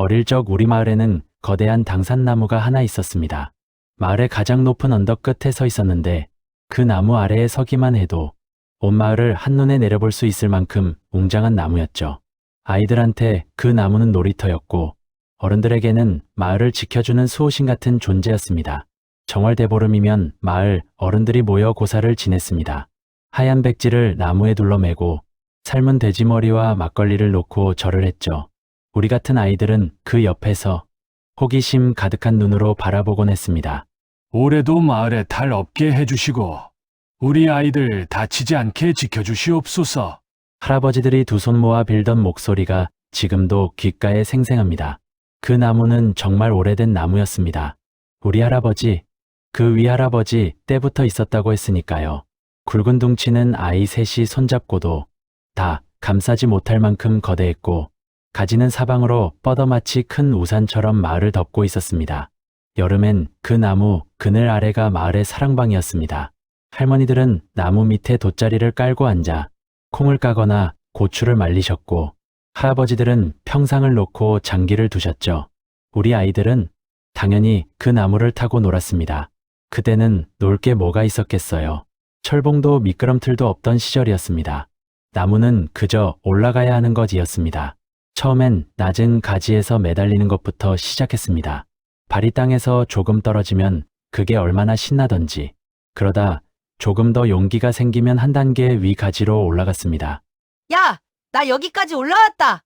어릴 적 우리 마을에는 거대한 당산나무가 하나 있었습니다. 마을의 가장 높은 언덕 끝에 서 있었는데 그 나무 아래에 서기만 해도 온 마을을 한눈에 내려볼 수 있을 만큼 웅장한 나무였죠. 아이들한테 그 나무는 놀이터였고 어른들에게는 마을을 지켜주는 수호신 같은 존재였습니다. 정월 대보름이면 마을 어른들이 모여 고사를 지냈습니다. 하얀 백지를 나무에 둘러매고 삶은 돼지머리와 막걸리를 놓고 절을 했죠. 우리 같은 아이들은 그 옆에서 호기심 가득한 눈으로 바라보곤 했습니다. 올해도 마을에 탈 없게 해주시고 우리 아이들 다치지 않게 지켜주시옵소서. 할아버지들이 두 손 모아 빌던 목소리가 지금도 귓가에 생생합니다. 그 나무는 정말 오래된 나무였습니다. 우리 할아버지, 그 위할아버지 때부터 있었다고 했으니까요. 굵은 둥치는 아이 셋이 손잡고도 다 감싸지 못할 만큼 거대했고 가지는 사방으로 뻗어마치 큰 우산처럼 마을을 덮고 있었습니다. 여름엔 그 나무 그늘 아래가 마을의 사랑방이었습니다. 할머니들은 나무 밑에 돗자리를 깔고 앉아 콩을 까거나 고추를 말리셨고 할아버지들은 평상을 놓고 장기를 두셨죠. 우리 아이들은 당연히 그 나무를 타고 놀았습니다. 그때는 놀 게 뭐가 있었겠어요. 철봉도 미끄럼틀도 없던 시절이었습니다. 나무는 그저 올라가야 하는 것이었습니다. 처음엔 낮은 가지에서 매달리는 것부터 시작했습니다. 발이 땅에서 조금 떨어지면 그게 얼마나 신나던지. 그러다 조금 더 용기가 생기면 한 단계 위 가지로 올라갔습니다. 야, 나 여기까지 올라왔다.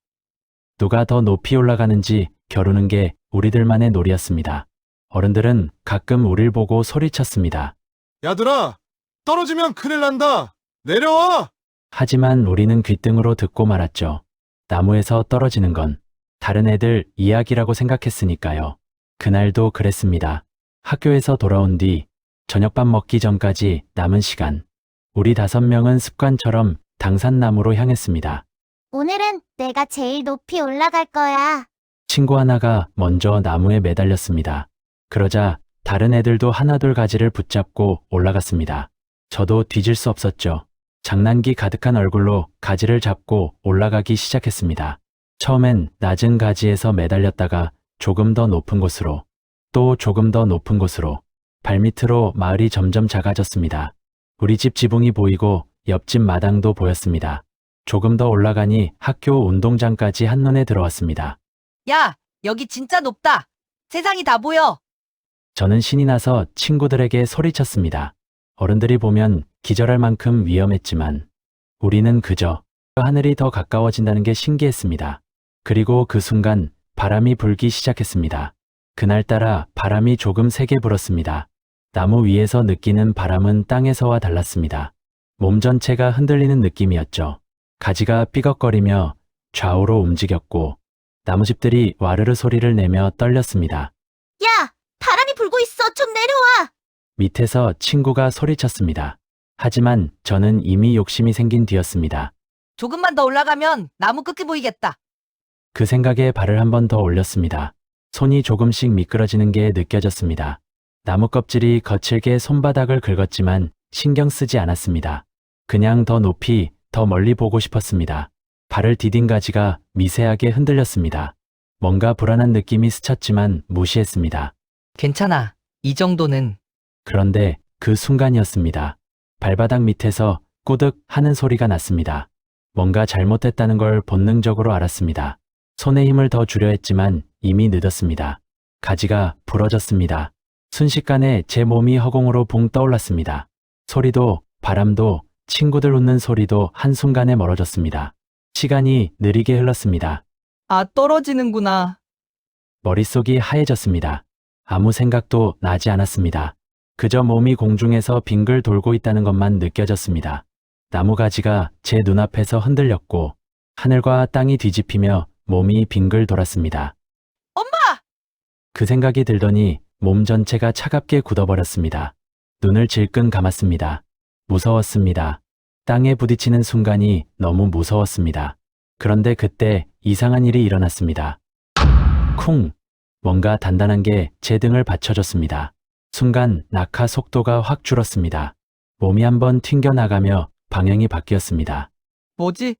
누가 더 높이 올라가는지 겨루는 게 우리들만의 놀이였습니다. 어른들은 가끔 우릴 보고 소리쳤습니다. 야들아, 떨어지면 큰일 난다. 내려와! 하지만 우리는 귓등으로 듣고 말았죠. 나무에서 떨어지는 건 다른 애들 이야기라고 생각했으니까요. 그날도 그랬습니다. 학교에서 돌아온 뒤 저녁밥 먹기 전까지 남은 시간, 우리 5명은 습관처럼 당산나무로 향했습니다. 오늘은 내가 제일 높이 올라갈 거야. 친구 하나가 먼저 나무에 매달렸습니다. 그러자 다른 애들도 하나둘 가지를 붙잡고 올라갔습니다. 저도 뒤질 수 없었죠. 장난기 가득한 얼굴로 가지를 잡고 올라가기 시작했습니다. 처음엔 낮은 가지에서 매달렸다가 조금 더 높은 곳으로, 또 조금 더 높은 곳으로, 발밑으로 마을이 점점 작아졌습니다. 우리 집 지붕이 보이고 옆집 마당도 보였습니다. 조금 더 올라가니 학교 운동장까지 한눈에 들어왔습니다. 야, 여기 진짜 높다. 세상이 다 보여. 저는 신이 나서 친구들에게 소리쳤습니다. 어른들이 보면 기절할 만큼 위험했지만 우리는 그저 하늘이 더 가까워진다는 게 신기했습니다. 그리고 그 순간 바람이 불기 시작했습니다. 그날따라 바람이 조금 세게 불었습니다. 나무 위에서 느끼는 바람은 땅에서와 달랐습니다. 몸 전체가 흔들리는 느낌이었죠. 가지가 삐걱거리며 좌우로 움직였고 나무집들이 와르르 소리를 내며 떨렸습니다. 야, 바람이 불고 있어. 좀 내려와. 밑에서 친구가 소리쳤습니다. 하지만 저는 이미 욕심이 생긴 뒤였습니다. 조금만 더 올라가면 나무 끝이 보이겠다. 그 생각에 발을 한 번 더 올렸습니다. 손이 조금씩 미끄러지는 게 느껴졌습니다. 나무 껍질이 거칠게 손바닥을 긁었지만 신경 쓰지 않았습니다. 그냥 더 높이, 더 멀리 보고 싶었습니다. 발을 디딘 가지가 미세하게 흔들렸습니다. 뭔가 불안한 느낌이 스쳤지만 무시했습니다. 괜찮아. 이 정도는. 그런데 그 순간이었습니다. 발바닥 밑에서 꾸득 하는 소리가 났습니다. 뭔가 잘못됐다는 걸 본능적으로 알았습니다. 손에 힘을 더 주려 했지만 이미 늦었습니다. 가지가 부러졌습니다. 순식간에 제 몸이 허공으로 붕 떠올랐습니다. 소리도, 바람도, 친구들 웃는 소리도 한순간에 멀어졌습니다. 시간이 느리게 흘렀습니다. 아, 떨어지는구나. 머릿속이 하얘졌습니다. 아무 생각도 나지 않았습니다. 그저 몸이 공중에서 빙글 돌고 있다는 것만 느껴졌습니다. 나무 가지가 제 눈앞에서 흔들렸고 하늘과 땅이 뒤집히며 몸이 빙글 돌았습니다. 엄마! 그 생각이 들더니 몸 전체가 차갑게 굳어버렸습니다. 눈을 질끈 감았습니다. 무서웠습니다. 땅에 부딪히는 순간이 너무 무서웠습니다. 그런데 그때 이상한 일이 일어났습니다. 쿵! 뭔가 단단한 게 제 등을 받쳐줬습니다. 순간 낙하 속도가 확 줄었습니다. 몸이 한번 튕겨나가며 방향이 바뀌었습니다. 뭐지?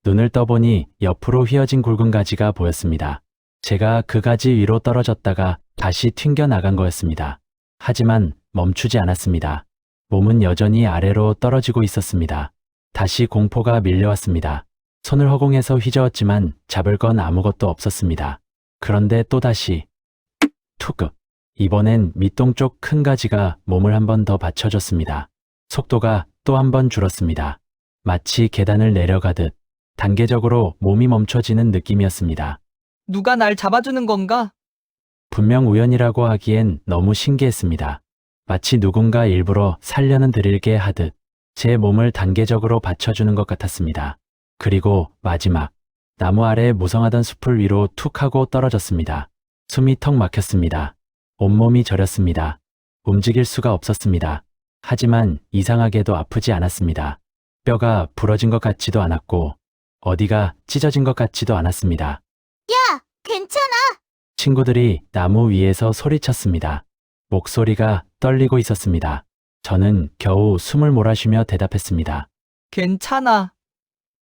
눈을 떠보니 옆으로 휘어진 굵은 가지가 보였습니다. 제가 그 가지 위로 떨어졌다가 다시 튕겨 나간 거였습니다. 하지만 멈추지 않았습니다. 몸은 여전히 아래로 떨어지고 있었습니다. 다시 공포가 밀려왔습니다. 손을 허공에서 휘저었지만 잡을 건 아무것도 없었습니다. 그런데 또다시 투급. 이번엔 밑동 쪽 큰 가지가 몸을 한 번 더 받쳐줬습니다. 속도가 또 한 번 줄었습니다. 마치 계단을 내려가듯 단계적으로 몸이 멈춰지는 느낌이었습니다. 누가 날 잡아주는 건가? 분명 우연이라고 하기엔 너무 신기했습니다. 마치 누군가 일부러 살려는 드릴게 하듯 제 몸을 단계적으로 받쳐주는 것 같았습니다. 그리고 마지막, 나무 아래 무성하던 숲을 위로 툭 하고 떨어졌습니다. 숨이 턱 막혔습니다. 온몸이 저렸습니다. 움직일 수가 없었습니다. 하지만 이상하게도 아프지 않았습니다. 뼈가 부러진 것 같지도 않았고 어디가 찢어진 것 같지도 않았습니다. 야, 괜찮아. 친구들이 나무 위에서 소리쳤습니다. 목소리가 떨리고 있었습니다. 저는 겨우 숨을 몰아쉬며 대답했습니다. 괜찮아.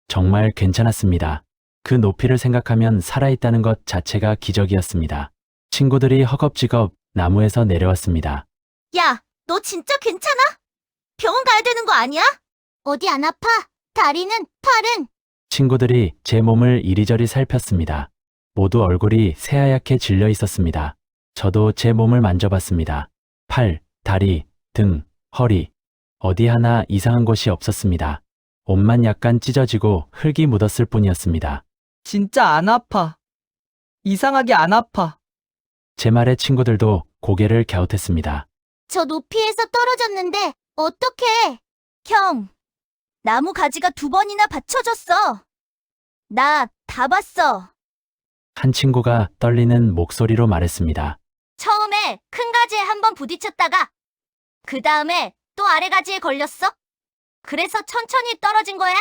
정말 괜찮았습니다. 그 높이를 생각하면 살아있다는 것 자체가 기적이었습니다. 친구들이 허겁지겁 나무에서 내려왔습니다. 야, 너 진짜 괜찮아? 병원 가야 되는 거 아니야? 어디 안 아파? 다리는, 팔은? 친구들이 제 몸을 이리저리 살폈습니다. 모두 얼굴이 새하얗게 질려 있었습니다. 저도 제 몸을 만져봤습니다. 팔, 다리, 등, 허리. 어디 하나 이상한 곳이 없었습니다. 옷만 약간 찢어지고 흙이 묻었을 뿐이었습니다. 진짜 안 아파. 이상하게 안 아파. 제 말에 친구들도 고개를 갸웃했습니다. 저 높이에서 떨어졌는데 어떡해? 형, 나무 가지가 2번이나 받쳐줬어. 나 다 봤어. 한 친구가 떨리는 목소리로 말했습니다. 처음에 큰 가지에 한 번 부딪혔다가 그 다음에 또 아래 가지에 걸렸어. 그래서 천천히 떨어진 거야.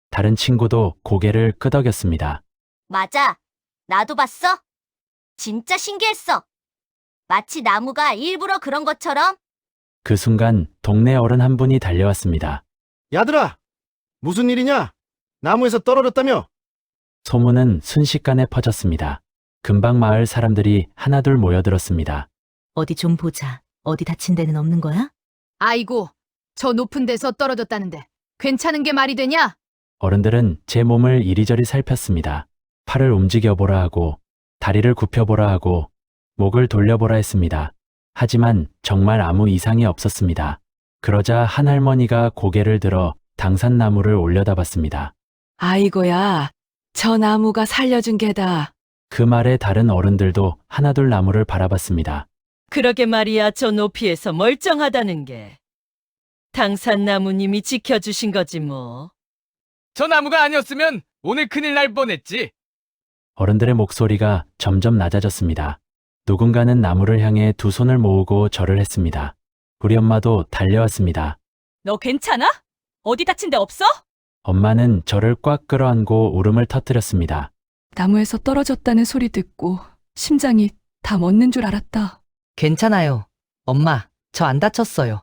다른 친구도 고개를 끄덕였습니다. 맞아. 나도 봤어. 진짜 신기했어. 마치 나무가 일부러 그런 것처럼. 그 순간 동네 어른 한 분이 달려왔습니다. 야들아! 무슨 일이냐? 나무에서 떨어졌다며? 소문은 순식간에 퍼졌습니다. 금방 마을 사람들이 하나둘 모여들었습니다. 어디 좀 보자. 어디 다친 데는 없는 거야? 아이고, 저 높은 데서 떨어졌다는데 괜찮은 게 말이 되냐? 어른들은 제 몸을 이리저리 살폈습니다. 팔을 움직여보라 하고, 다리를 굽혀보라 하고, 목을 돌려보라 했습니다. 하지만 정말 아무 이상이 없었습니다. 그러자 한 할머니가 고개를 들어 당산나무를 올려다봤습니다. 아이고야, 저 나무가 살려준 게다. 그 말에 다른 어른들도 하나둘 나무를 바라봤습니다. 그러게 말이야, 저 높이에서 멀쩡하다는 게. 당산나무님이 지켜주신 거지 뭐. 저 나무가 아니었으면 오늘 큰일 날 뻔했지. 어른들의 목소리가 점점 낮아졌습니다. 누군가는 나무를 향해 두 손을 모으고 절을 했습니다. 우리 엄마도 달려왔습니다. 너 괜찮아? 어디 다친 데 없어? 엄마는 저를 꽉 끌어안고 울음을 터뜨렸습니다. 나무에서 떨어졌다는 소리 듣고 심장이 다 멎는 줄 알았다. 괜찮아요. 엄마, 저 안 다쳤어요.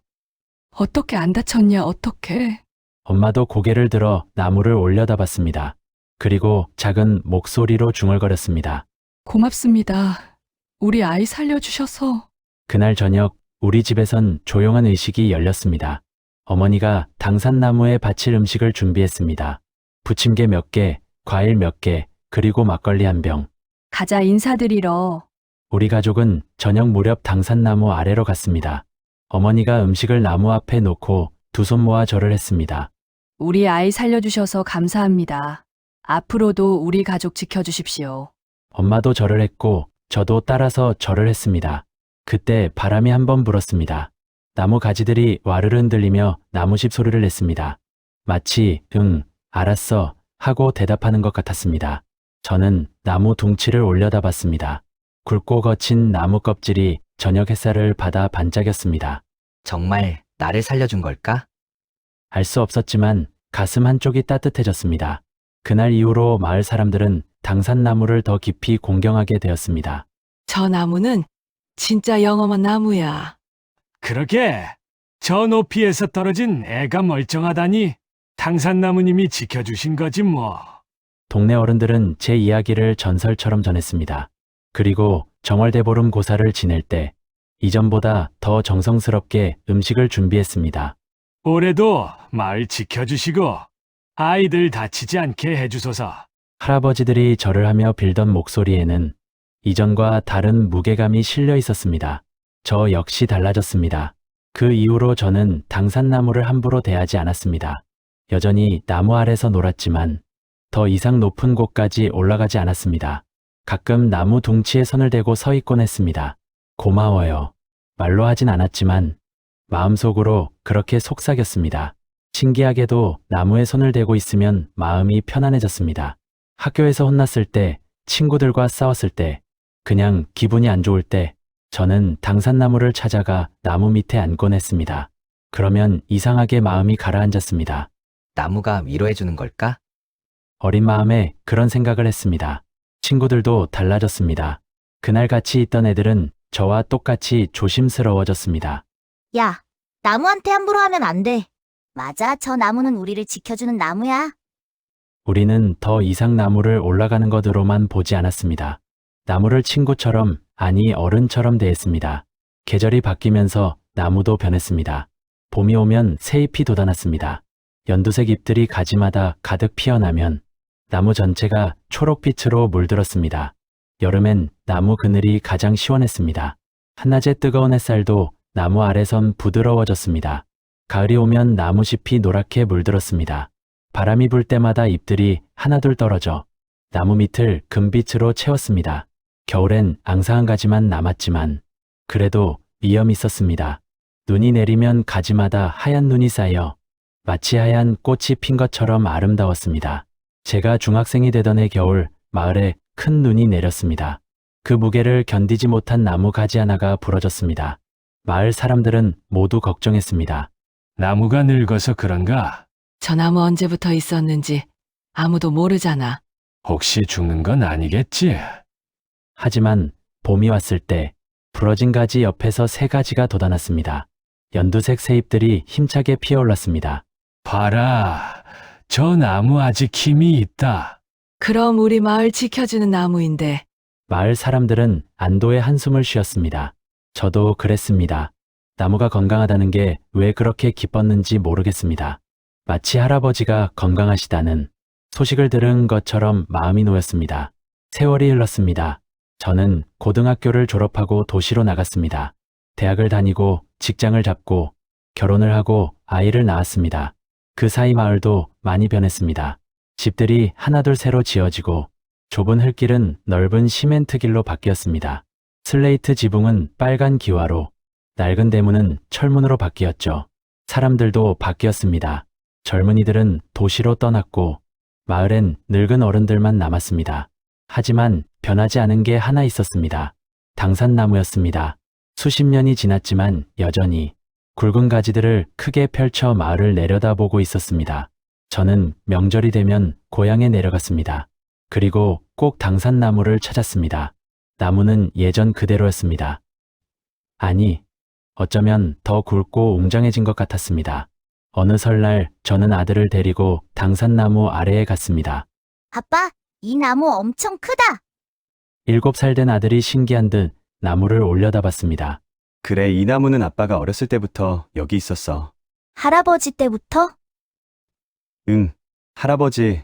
어떻게 안 다쳤냐, 어떻게. 엄마도 고개를 들어 나무를 올려다봤습니다. 그리고 작은 목소리로 중얼거렸습니다. 고맙습니다. 우리 아이 살려주셔서. 그날 저녁 우리 집에선 조용한 의식이 열렸습니다. 어머니가 당산나무에 바칠 음식을 준비했습니다. 부침개 몇 개, 과일 몇 개, 그리고 막걸리 한 병. 가자 인사드리러. 우리 가족은 저녁 무렵 당산나무 아래로 갔습니다. 어머니가 음식을 나무 앞에 놓고 두 손 모아 절을 했습니다. 우리 아이 살려주셔서 감사합니다. 앞으로도 우리 가족 지켜주십시오. 엄마도 절을 했고 저도 따라서 절을 했습니다. 그때 바람이 한 번 불었습니다. 나무 가지들이 와르르 흔들리며 나무집 소리를 냈습니다. 마치 응, 알았어 하고 대답하는 것 같았습니다. 저는 나무 둥치를 올려다봤습니다. 굵고 거친 나무 껍질이 저녁 햇살을 받아 반짝였습니다. 정말 나를 살려준 걸까? 알 수 없었지만 가슴 한쪽이 따뜻해졌습니다. 그날 이후로 마을 사람들은 당산나무를 더 깊이 공경하게 되었습니다. 저 나무는 진짜 영험한 나무야. 그러게, 저 높이에서 떨어진 애가 멀쩡하다니 당산나무님이 지켜주신 거지 뭐. 동네 어른들은 제 이야기를 전설처럼 전했습니다. 그리고 정월대보름 고사를 지낼 때 이전보다 더 정성스럽게 음식을 준비했습니다. 올해도 마을 지켜주시고 아이들 다치지 않게 해주소서. 할아버지들이 절을 하며 빌던 목소리에는 이전과 다른 무게감이 실려 있었습니다. 저 역시 달라졌습니다. 그 이후로 저는 당산나무를 함부로 대하지 않았습니다. 여전히 나무 아래서 놀았지만 더 이상 높은 곳까지 올라가지 않았습니다. 가끔 나무 둥치에 손을 대고 서 있곤 했습니다. 고마워요. 말로 하진 않았지만 마음속으로 그렇게 속삭였습니다. 신기하게도 나무에 손을 대고 있으면 마음이 편안해졌습니다. 학교에서 혼났을 때, 친구들과 싸웠을 때, 그냥 기분이 안 좋을 때 저는 당산나무를 찾아가 나무 밑에 앉곤 했습니다. 그러면 이상하게 마음이 가라앉았습니다. 나무가 위로해주는 걸까? 어린 마음에 그런 생각을 했습니다. 친구들도 달라졌습니다. 그날 같이 있던 애들은 저와 똑같이 조심스러워졌습니다. 야, 나무한테 함부로 하면 안 돼. 맞아, 저 나무는 우리를 지켜주는 나무야. 우리는 더 이상 나무를 올라가는 것으로만 보지 않았습니다. 나무를 친구처럼, 아니 어른처럼 대했습니다. 계절이 바뀌면서 나무도 변했습니다. 봄이 오면 새잎이 돋아났습니다. 연두색 잎들이 가지마다 가득 피어나면 나무 전체가 초록빛으로 물들었습니다. 여름엔 나무 그늘이 가장 시원했습니다. 한낮의 뜨거운 햇살도 나무 아래선 부드러워졌습니다. 가을이 오면 나무잎이 노랗게 물들었습니다. 바람이 불 때마다 잎들이 하나둘 떨어져 나무 밑을 금빛으로 채웠습니다. 겨울엔 앙상 한 가지만 남았지만 그래도 위험이 있었습니다. 눈이 내리면 가지마다 하얀 눈이 쌓여 마치 하얀 꽃이 핀 것처럼 아름다웠습니다. 제가 중학생이 되던 해 겨울 마을에 큰 눈이 내렸습니다. 그 무게를 견디지 못한 나무 가지 하나가 부러졌습니다. 마을 사람들은 모두 걱정했습니다. 나무가 늙어서 그런가? 저 나무 언제부터 있었는지 아무도 모르잖아. 혹시 죽는 건 아니겠지? 하지만 봄이 왔을 때 부러진 가지 옆에서 새 가지가 돋아났습니다. 연두색 새잎들이 힘차게 피어올랐습니다. 봐라, 저 나무 아직 힘이 있다. 그럼 우리 마을 지켜주는 나무인데. 마을 사람들은 안도의 한숨을 쉬었습니다. 저도 그랬습니다. 나무가 건강하다는 게 왜 그렇게 기뻤는지 모르겠습니다. 마치 할아버지가 건강하시다는 소식을 들은 것처럼 마음이 놓였습니다. 세월이 흘렀습니다. 저는 고등학교를 졸업하고 도시로 나갔습니다. 대학을 다니고 직장을 잡고 결혼을 하고 아이를 낳았습니다. 그 사이 마을도 많이 변했습니다. 집들이 하나둘 새로 지어지고 좁은 흙길은 넓은 시멘트 길로 바뀌었습니다. 슬레이트 지붕은 빨간 기와로, 낡은 대문은 철문으로 바뀌었죠. 사람들도 바뀌었습니다. 젊은이들은 도시로 떠났고 마을엔 늙은 어른들만 남았습니다. 하지만 변하지 않은 게 하나 있었습니다. 당산나무였습니다. 수십 년이 지났지만 여전히 굵은 가지들을 크게 펼쳐 마을을 내려다보고 있었습니다. 저는 명절이 되면 고향에 내려갔습니다. 그리고 꼭 당산나무를 찾았습니다. 나무는 예전 그대로였습니다. 아니, 어쩌면 더 굵고 웅장해진 것 같았습니다. 어느 설날 저는 아들을 데리고 당산나무 아래에 갔습니다. 아빠, 이 나무 엄청 크다. 7살 된 아들이 신기한 듯 나무를 올려다봤습니다. 그래, 이 나무는 아빠가 어렸을 때부터 여기 있었어. 할아버지 때부터? 응, 할아버지.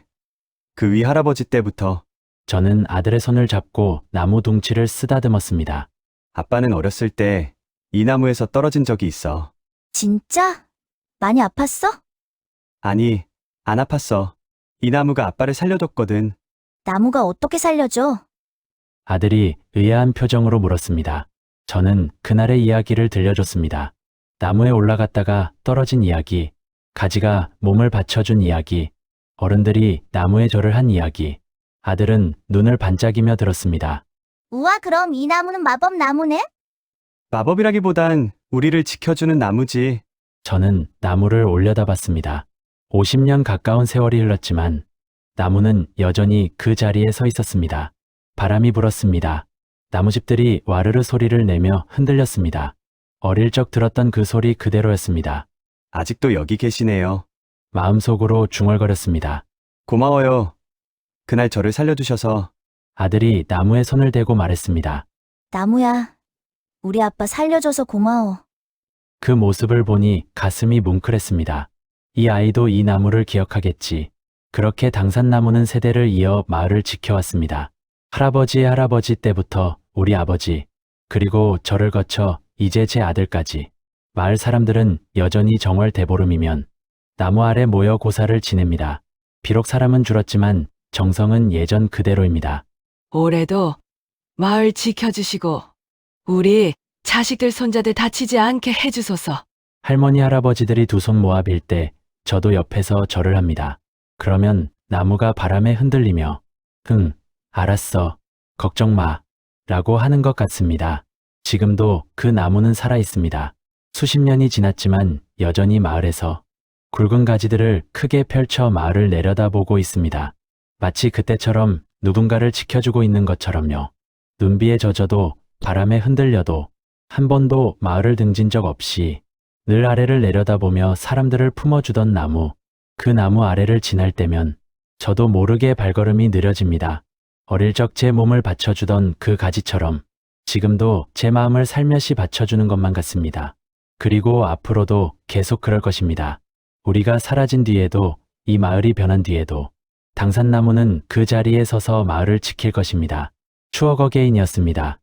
그 위 할아버지 때부터. 저는 아들의 손을 잡고 나무 둥치를 쓰다듬었습니다. 아빠는 어렸을 때 이 나무에서 떨어진 적이 있어. 진짜? 많이 아팠어? 아니, 안 아팠어. 이 나무가 아빠를 살려줬거든. 나무가 어떻게 살려줘? 아들이 의아한 표정으로 물었습니다. 저는 그날의 이야기를 들려줬습니다. 나무에 올라갔다가 떨어진 이야기, 가지가 몸을 받쳐준 이야기, 어른들이 나무에 절을 한 이야기. 아들은 눈을 반짝이며 들었습니다. 우와, 그럼 이 나무는 마법 나무네? 마법이라기보단 우리를 지켜주는 나무지. 저는 나무를 올려다봤습니다. 50년 가까운 세월이 흘렀지만 나무는 여전히 그 자리에 서 있었습니다. 바람이 불었습니다. 나무집들이 와르르 소리를 내며 흔들렸습니다. 어릴 적 들었던 그 소리 그대로였습니다. 아직도 여기 계시네요. 마음속으로 중얼거렸습니다. 고마워요. 그날 저를 살려주셔서 아들이 나무에 손을 대고 말했습니다. 나무야, 우리 아빠 살려줘서 고마워. 그 모습을 보니 가슴이 뭉클했습니다. 이 아이도 이 나무를 기억하겠지. 그렇게 당산나무는 세대를 이어 마을을 지켜왔습니다. 할아버지의 할아버지 때부터 우리 아버지, 그리고 저를 거쳐 이제 제 아들까지. 마을 사람들은 여전히 정월 대보름이면 나무 아래 모여 고사를 지냅니다. 비록 사람은 줄었지만 정성은 예전 그대로입니다. 올해도 마을 지켜주시고 우리 자식들 손자들 다치지 않게 해주소서. 할머니 할아버지들이 두 손 모아 빌 때 저도 옆에서 절을 합니다. 그러면 나무가 바람에 흔들리며 응, 알았어, 걱정 마 라고 하는 것 같습니다. 지금도 그 나무는 살아 있습니다. 수십 년이 지났지만 여전히 마을에서 굵은 가지들을 크게 펼쳐 마을을 내려다보고 있습니다. 마치 그때처럼 누군가를 지켜주고 있는 것처럼요. 눈비에 젖어도 바람에 흔들려도 한 번도 마을을 등진 적 없이 늘 아래를 내려다보며 사람들을 품어주던 나무, 그 나무 아래를 지날 때면 저도 모르게 발걸음이 느려집니다. 어릴 적 제 몸을 받쳐주던 그 가지처럼 지금도 제 마음을 살며시 받쳐주는 것만 같습니다. 그리고 앞으로도 계속 그럴 것입니다. 우리가 사라진 뒤에도, 이 마을이 변한 뒤에도 당산나무는 그 자리에 서서 마을을 지킬 것입니다. 추억 어게인이었습니다.